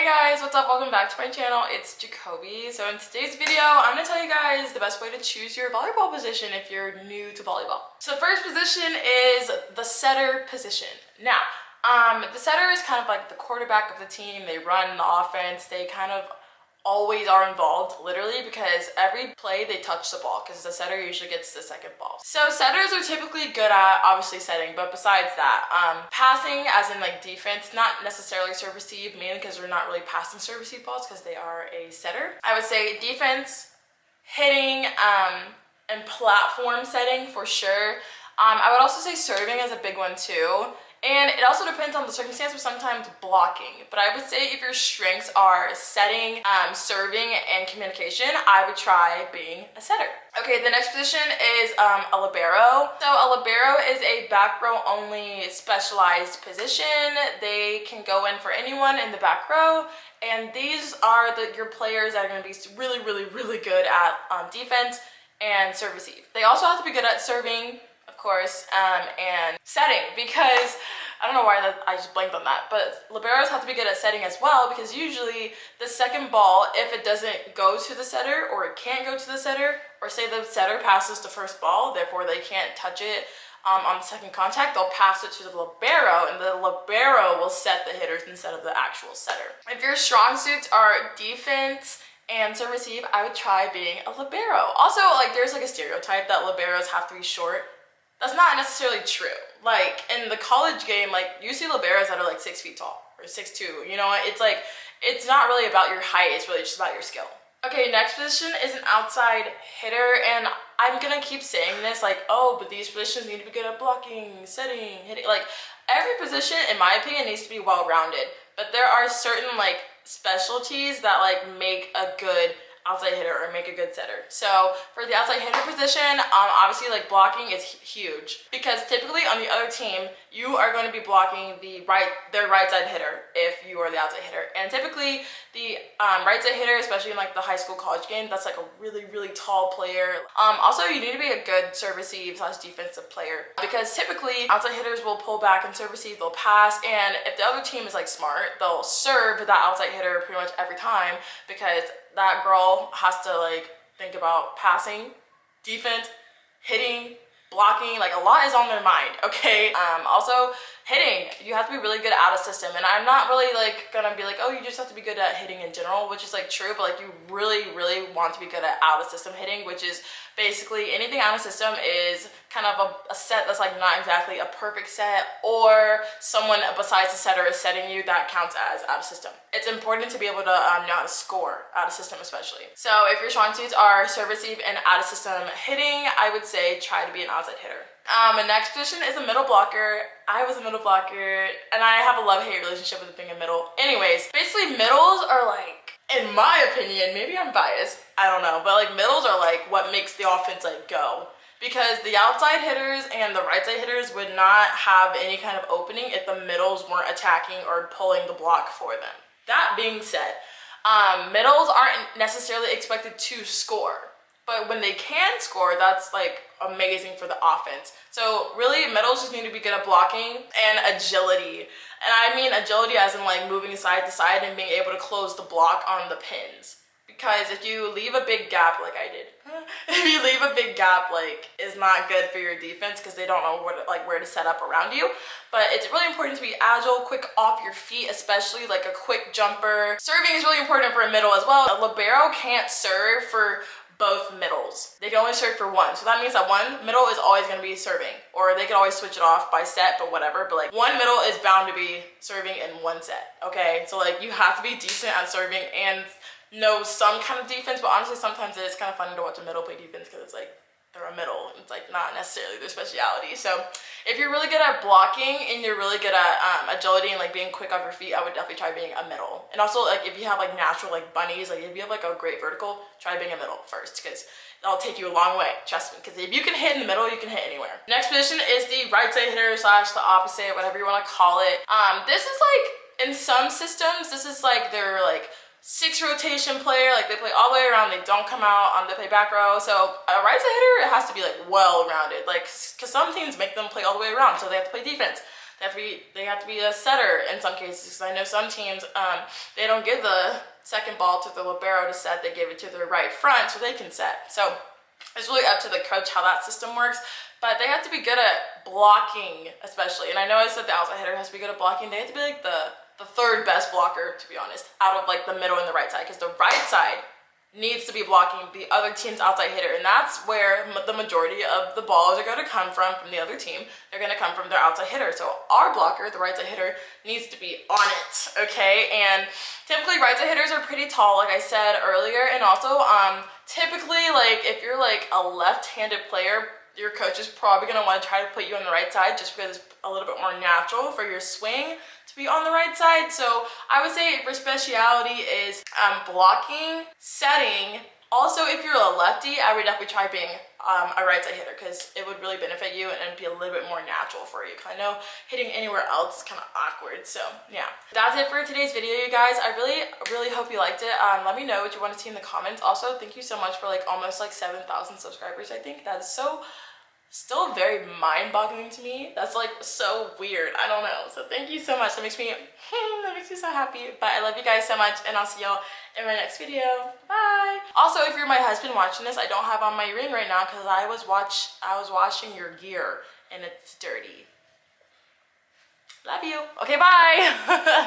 guys, what's up? Welcome back to my channel. It's Jacoby. So in today's video, I'm going to tell you guys the best way to choose your volleyball position if you're new to volleyball. So the first position is the setter position. Now, the setter is kind of like the quarterback of the team. They run the offense. They kind of always are involved, literally, because every play they touch the ball because the setter usually gets the second ball. So setters are typically good at obviously setting, but besides that, passing as in like defense, not necessarily serve receive, mainly because we're not really passing serve receive balls because they are a setter. I would say defense, hitting, and platform setting for sure. I would also say serving is a big one too. And it also depends on the circumstance, but sometimes blocking. But I would say if your strengths are setting, serving, and communication, I would try being a setter. Okay, the next position is a libero. So a libero is a back row only specialized position. They can go in for anyone in the back row. And these are your players that are going to be really, really, really good at defense and serve receive. They also have to be good at serving, of course, and setting, because I don't know why I just blanked on that, but liberos have to be good at setting as well, because usually the second ball, if it doesn't go to the setter or it can't go to the setter, or say the setter passes the first ball, therefore they can't touch it on the second contact, they'll pass it to the libero, and the libero will set the hitters instead of the actual setter. If your strong suits are defense and serve receive, I would try being a libero. Also, like, there's like a stereotype that liberos have to be short. That's not necessarily true. Like, in the college game, like, you see liberos that are like 6 feet tall or 6'2". You know what? It's like, it's not really about your height, it's really just about your skill. Okay, next position is an outside hitter, and I'm gonna keep saying this, like, oh, but these positions need to be good at blocking, setting, hitting. Like, every position, in my opinion, needs to be well-rounded, but there are certain, like, specialties that, like, make a good outside hitter or make a good setter. So for the outside hitter position, obviously, like, blocking is huge, because typically on the other team you are going to be blocking their right side hitter if you are the outside hitter, and typically the right side hitter, especially in like the high school college game, that's like a really, really tall player. Also, you need to be a good serve receive / defensive player, because typically outside hitters will pull back and serve receive, they'll pass, and if the other team is like smart, they'll serve that outside hitter pretty much every time, because that girl has to like think about passing, defense, hitting, blocking. Like, a lot is on their mind, okay? Also, hitting, you have to be really good at a system, and I'm not really like gonna be like, oh, you just have to be good at hitting in general, which is like true, but like you really, really want to be good at out of system hitting, which is basically anything out of system is kind of a set that's like not exactly a perfect set, or someone besides the setter is setting you, that counts as out of system. It's important to be able to know how to score out of system, especially. So if your strong suits are serve receive and out of system hitting, I would say try to be an outside hitter. The next position is a middle blocker. I was a middle blocker, and I have a love-hate relationship with being a middle. Anyways, basically middles are like, in my opinion, maybe I'm biased, I don't know, but like middles are like what makes the offense like go. Because the outside hitters and the right side hitters would not have any kind of opening if the middles weren't attacking or pulling the block for them. That being said, middles aren't necessarily expected to score, but when they can score, that's like amazing for the offense. So really, middles just need to be good at blocking and agility. And I mean agility as in like moving side to side and being able to close the block on the pins. Because if you leave a big gap like I did, if you leave a big gap, like, is not good for your defense, because they don't know where to set up around you. But it's really important to be agile, quick off your feet, especially like a quick jumper. Serving is really important for a middle as well. A libero can't serve for both middles. They can only serve for one. So that means that one middle is always going to be serving, or they can always switch it off by set, but whatever. But like, one middle is bound to be serving in one set, okay? So like, you have to be decent at serving and know some kind of defense, but honestly sometimes it's kind of funny to watch a middle play defense, because it's like they're a middle, it's like not necessarily their speciality. So if you're really good at blocking and you're really good at agility and like being quick off your feet, I would definitely try being a middle. And also, like, if you have like natural like bunnies, like if you have like a great vertical, try being a middle first, because that'll take you a long way, trust me, because if you can hit in the middle, you can hit anywhere. Next position is the right side hitter / the opposite, whatever you want to call it. This is like, in some systems, this is like their like 6 rotation player, like they play all the way around, they don't come out, they play back row. So a right side hitter, it has to be like well rounded, like, because some teams make them play all the way around, so they have to play defense. They have to be a setter in some cases, because I know some teams, they don't give the second ball to the libero to set, they give it to their right front so they can set. So it's really up to the coach how that system works, but they have to be good at blocking especially. And I know I said the outside hitter has to be good at blocking. They have to be like the third best blocker, to be honest, out of like the middle and the right side, because the right side needs to be blocking the other team's outside hitter, and that's where the majority of the balls are going to come from the other team. They're going to come from their outside hitter. So our blocker, the right side hitter, needs to be on it, okay? And typically right side hitters are pretty tall, like I said earlier, and also typically, like, if you're like a left-handed player, your coach is probably going to want to try to put you on the right side just because it's a little bit more natural for your swing to be on the right side. So I would say your speciality is blocking, setting. Also, if you're a lefty, I would definitely try being a right side hitter, because it would really benefit you and be a little bit more natural for you, because I know hitting anywhere else is kind of awkward. So yeah, that's it for today's video, you guys. I really hope you liked it. Let me know what you want to see in the comments. Also, thank you so much for like almost like 7,000 subscribers. I think that is still very mind-boggling to me. That's like so weird. I don't know. So thank you so much. That makes me so happy. But I love you guys so much, and I'll see y'all in my next video. Bye. Also, if you're my husband watching this, I don't have on my ring right now because I was washing your gear and it's dirty. Love you. Okay, bye.